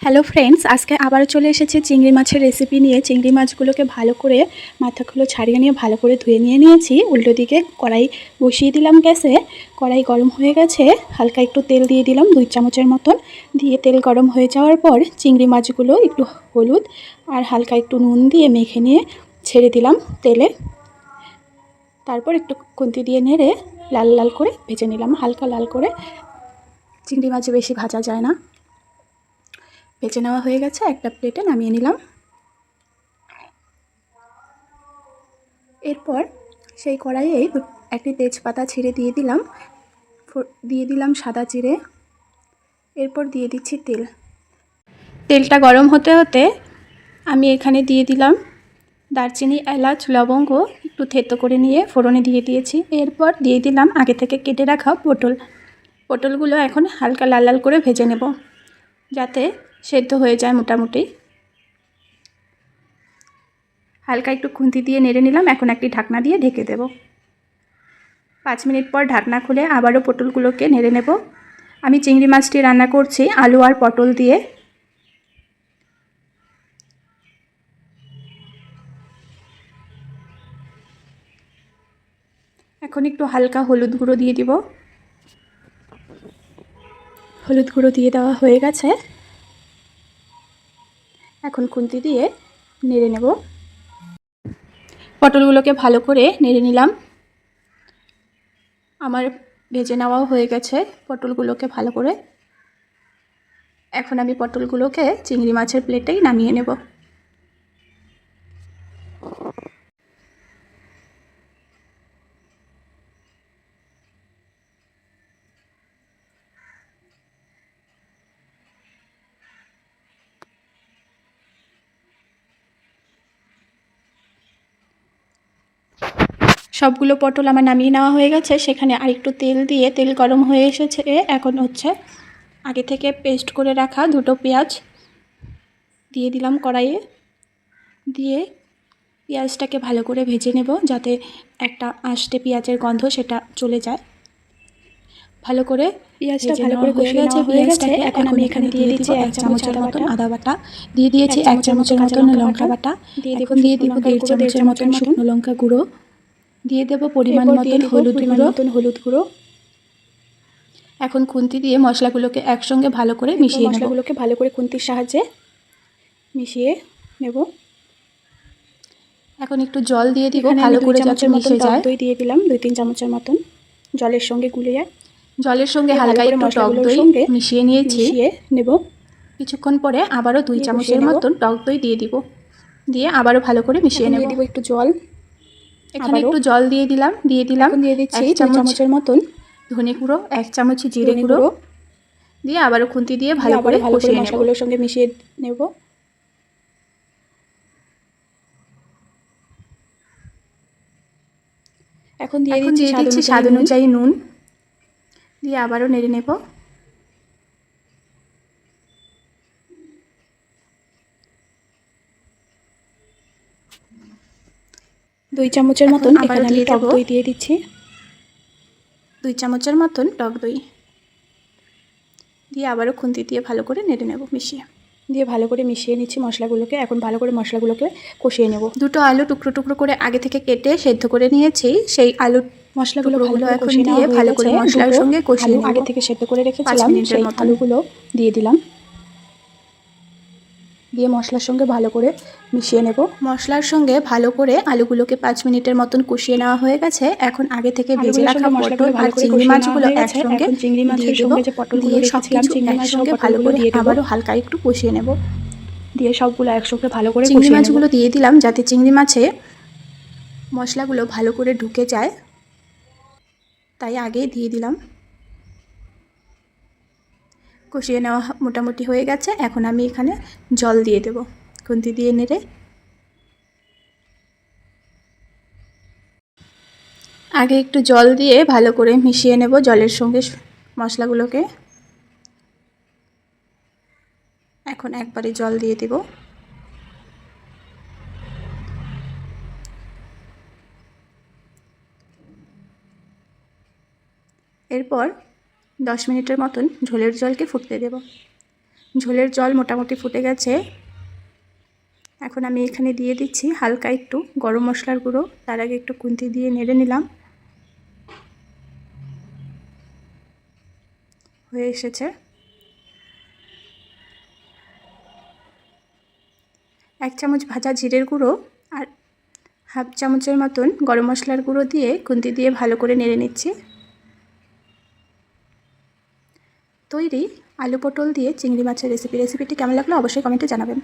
Hello friends, আজকে আবার চলে এসেছি চিংড়ি মাছের রেসিপি নিয়ে। চিংড়ি মাছগুলোকে ভালো করে মাথাগুলো ছাড়িয়ে নিয়ে ভালো করে ধুয়ে নিয়েছি। উল্টো দিকে কড়াই বসিয়ে দিলাম গ্যাসে। কড়াই গরম হয়ে গেছে, হালকা একটু তেল দিয়ে দিলাম 2 চামচের মতন। দিয়ে তেল গরম হয়ে যাওয়ার পর চিংড়ি মাছগুলো একটু হলুদ আর হালকা একটু নুন দিয়ে মেখে নিয়ে ছেড়ে দিলাম তেলে। তারপর একটু খুন্তি দিয়ে নেড়ে লাল লাল করে ভেজে নিলাম। হালকা লাল করে, চিংড়ি মাছ বেশি ভাজা যায় না। ভেজে নেওয়া হয়ে গেছে, একটা প্লেটে নামিয়ে নিলাম। এরপর সেই কড়াইয়ে একটি তেজপাতা ছিঁড়ে দিয়ে দিলাম সাদা জিরে। এরপর দিয়ে দিচ্ছি তেল। তেলটা গরম হতে হতে আমি এখানে দিয়ে দিলাম দারচিনি, এলাচ, লবঙ্গ একটু থেতো করে নিয়ে ফোড়নে দিয়ে দিয়েছি। এরপর দিয়ে দিলাম আগে থেকে কেটে রাখা পটলগুলো এখন হালকা লাল লাল করে ভেজে নেব, যাতে সেদ্ধ হয়ে যায় মোটামুটি। হালকা একটু খুন্তি দিয়ে নেড়ে নিলাম। এখন একটি ঢাকনা দিয়ে ঢেকে দেব। 5 মিনিট পর ঢাকনা খুলে আবারও পটলগুলোকে নেড়ে নেব। আমি চিংড়ি মাছটি রান্না করছি আলু আর পটল দিয়ে। এখন একটু হালকা হলুদ গুঁড়ো দিয়ে দিব। হলুদ গুঁড়ো দিয়ে দেওয়া হয়ে গেছে। এখন খুন্তি দিয়ে নেড়ে নেব। পটলগুলোকে ভালো করে নেড়ে নিলাম। আমার ভেজে নেওয়াও হয়ে গেছে পটলগুলোকে ভালো করে। এখন আমি পটলগুলোকে চিংড়ি মাছের প্লেটেই নামিয়ে নেব। সবগুলো পটল আমার নামিয়ে নেওয়া হয়ে গেছে। সেখানে আরেকটু তেল দিয়ে, তেল গরম হয়ে এসেছে। এখন আগে থেকে পেস্ট করে রাখা 2টো পেঁয়াজ দিয়ে দিলাম কড়াইয়ে। দিয়ে পেঁয়াজটাকে ভালো করে ভেজে নেব, যাতে একটা আষ্টে পেঁয়াজের গন্ধ সেটা চলে যায়। ভালো করে পেঁয়াজটা ভালো করে কষিয়ে নেওয়া হয়ে গেছে। এখন আমি এখানে দিয়ে দিচ্ছি 1 চামচের মতন আদা বাটা, দিয়ে দিয়েছি 1 চামচের মতন লঙ্কা বাটা, এখন দিয়ে দিব 1.5 চামচের মতন শুকনো লঙ্কা গুঁড়ো, দিয়ে দেব পরিমাণ মতন হলুদ গুঁড়ো। এখন খুন্তি দিয়ে মশলাগুলোকে একসঙ্গে ভালো করে মিশিয়ে নেব। মশলাগুলোকে ভালো করে খুন্তির সাহায্যে মিশিয়ে নেব। এখন একটু জল দিয়ে দিব ভালো করে যাতে মিশে যায়। দই দিয়ে দিলাম 2-3 চামচের মতন, জলের সঙ্গে গুলে যায়। জলের সঙ্গে হালকা একটু টক দই মিশিয়ে নেব। কিছুক্ষণ পরে আবারও 2 চামচের মতন টক দই দিয়ে দিব। দিয়ে আবারও ভালো করে মিশিয়ে নেব। দিয়ে দিব একটু জল। এখানে একটু জল দিয়ে দিলাম। দিয়ে দিচ্ছি 1 চামচের মতন ধনে গুঁড়ো, 1 চামচ জিরে গুঁড়ো দিয়ে আবারও খুন্তি দিয়ে ভালো করে কষিয়ে নেব। মশলাগুলোর সঙ্গে মিশিয়ে নেব। এখন দিয়ে দিচ্ছি স্বাদ অনুযায়ী নুন দিয়ে আবারও নেড়ে নেব। দুই চামচের মতন এখানে আমি টক দই দিয়ে দিচ্ছি। 2 চামচের মতন টক দই দিয়ে আবারও খুন্তি দিয়ে ভালো করে নেড়ে নেব, দিয়ে ভালো করে মিশিয়ে নিচ্ছি মশলাগুলোকে। এখন ভালো করে মশলাগুলোকে কষিয়ে নেব। 2টো আলু টুকরো টুকরো করে আগে থেকে কেটে সেদ্ধ করে নিয়েছি। সেই আলু মশলাগুলো এখন দিয়ে ভালো করে মশলার সঙ্গে কষিয়ে নেব। আগে থেকে সেদ্ধ করে রেখেছিলাম সেই আলুগুলো দিয়ে দিলাম। দিয়ে মশলার সঙ্গে ভালো করে মিশিয়ে নেব। মশলার সঙ্গে ভালো করে আলুগুলোকে 5 মিনিটের মতন কষিয়ে নেওয়া হয়ে গেছে। এখন আগে থেকে ভেজে রাখা পটল আর চিংড়ি মাছগুলো একসঙ্গে চিংড়ি মাছের সঙ্গে যে পটলগুলো রেখেছিলাম চিংড়ি মাছের সঙ্গে ভালো করে আবারও হালকা একটু কষিয়ে নেব। দিয়ে সবগুলো একসঙ্গে ভালো করে চিংড়ি মাছগুলো দিয়ে দিলাম, যাতে চিংড়ি মাছে মশলাগুলো ভালো করে ঢুকে যায়, তাই আগেই দিয়ে দিলাম। কষিয়ে নেওয়া মোটামুটি হয়ে গেছে। এখন আমি এখানে জল দিয়ে দেব খুন্তি দিয়ে নেড়ে। আগে একটু জল দিয়ে ভালো করে মিশিয়ে নেব জলের সঙ্গে মশলাগুলোকে। এখন একবারে জল দিয়ে দেব। এরপর 10 মিনিটের মতন ঝোলের জলকে ফুটতে দেব। ঝোলের জল মোটামুটি ফুটে গেছে। এখন আমি এখানে দিয়ে দিচ্ছি হালকা একটু গরম মশলার গুঁড়ো। তার আগে একটু খুন্তি দিয়ে নেড়ে নিলাম। হয়ে এসেছে। 1 চামচ ভাজা জিরের গুঁড়ো আর হাফ চামচের মতন গরম মশলার গুঁড়ো দিয়ে খুন্তি দিয়ে ভালো করে নেড়ে নিচ্ছি। তৈরি আলু পটল দিয়ে চিংড়ি মাছের রেসিপিটি কেমন লাগলো অবশ্যই কমেন্টে জানাবেন।